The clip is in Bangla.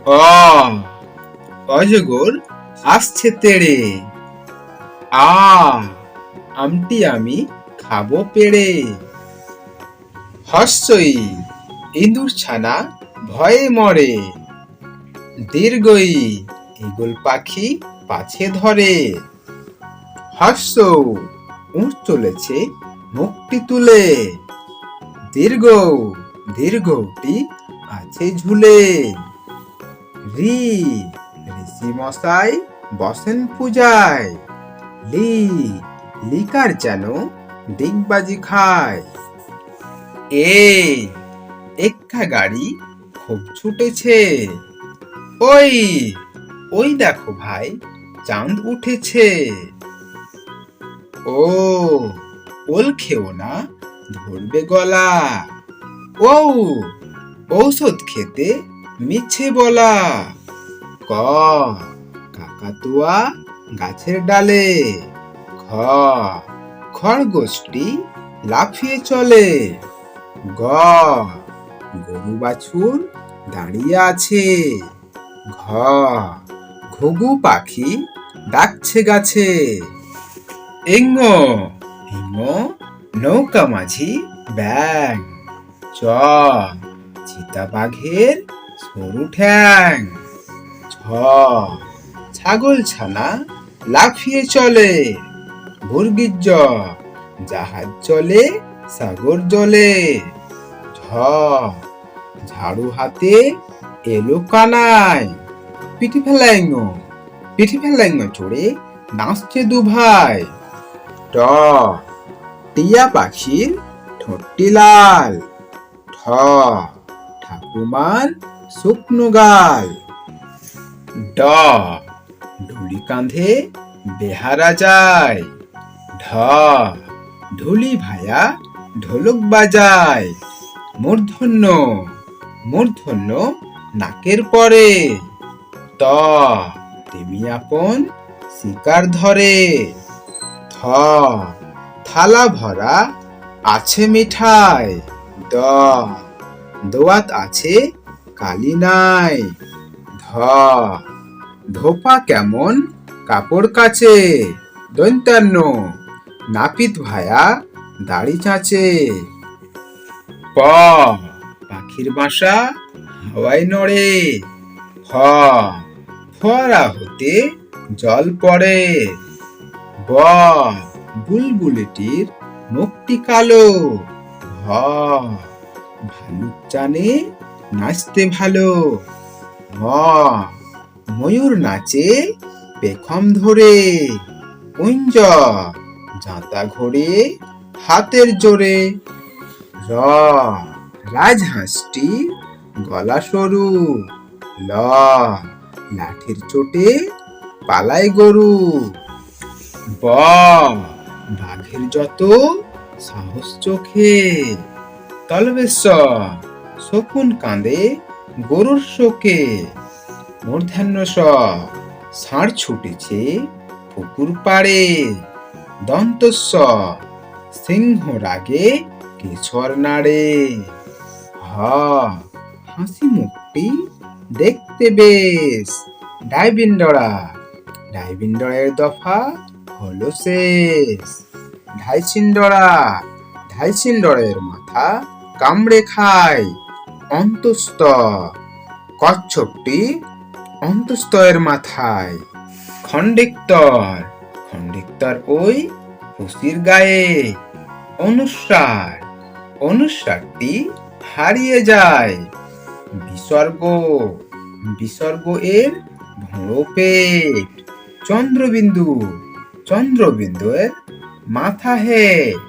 অ অজগর আসছে তেড়ে। আ আমটি আমি খাবো পেড়ে। হস্যই ইঁদুর ছানা ভয়ে মরে। দীর্ঘই ঈগল পাখি পাছে ধরে। হস্য উঠ চলেছে মুখটি তুলে। দীর্ঘ দীর্ঘটি আছে ঝুলে। রি ঋষি মশাই বসেন পূজায়। লি লিকার যেন ডিগবাজি খায়। এ এক্কা গাড়ি খুব ছুটেছে। ওই ওই দেখো ভাই চাঁদ উঠেছে। ও ওল খেও না ধরবে গলা। ও ঔষধ খেতে মিছে বলা। ক কাকাতুয়া গাছের ডালে। খ খরগোশটি লাফিয়ে চলে। গ গরু বাছুর দাঁড়িয়ে আছে। ঘ ঘুঘু পাখি ডাকছে গাছে। ইঙ্গ ইঙ্গ নৌকা মাঝি ব্যাং। চ চিতাবাঘের সরু ঠ্যাং। ছ ছাগল ছানা লাফিয়ে চলে। ভুর্গিজ জাহাজ চলে সাগর জলে। ঝ ঝাড়ু হাতে এলো কানাই। পিঠি ফেলাইঙ্গ চড়ে নাচছে দু ভাই। ট টিয়া পাখির ঠোঁটটি লাল। ঠ ঠাকুমার শুকনো গাল। ড ঢুলি কাঁধে বেহারা যায়। ঢ ঢুলি ভায়া ঢোলক বাজায়। মূর্ধন্য মূর্ধন্য নাকের পরে। ত তিমি আপন শিকার ধরে। থ থালা ভরা আছে মিঠাই। দ দোয়াত আছে কালি নাই। ধ ধোপা কেমন কাপড় কাচে। দন্তান্ন নাপিত ভায়া দাড়ি চাচে। প পাখির বাসা হাওয়ায় নড়ে। ফ ফোয়ারা হতে জল পড়ে। ব বুলবুলিটির মুখটি কালো। ভ ভালুক জানে নাচতে ভালো। ম ময়ূর নাচে পেখম ধরে। কুঞ্জ জাঁতা ঘোরে হাতের জোরে। র রাজহাঁসটি গলা সরু। ল লাঠির চোটে পালায় গরু। ব বাঘের যত সাহস চোখে। তলবেশ্বর শকুন কাঁদে গরুর শোকে। মূর্ধন্য ষ ষাঁড় ছুটেছে পুকুর পাড়ে। দন্তস্ব সিংহ রাগে কেশর নাড়ে। হ হাসি মুখটি দেখতে বেশ। ডাইবিন্ডরা ডাইবিন্ডরের দফা হলো শেষ। ঢাইছিন্ডরের মাথা কামড়ে খায়। অন্তস্থ কচ্ছপটি অন্তস্তয়ের মাথায়। খণ্ডিক্তর ওই পুষির গায়ে। অনুস্বারটি হারিয়ে যায়। বিসর্গ এর ভোঁ পেট। চন্দ্রবিন্দু এর মাথা হেট।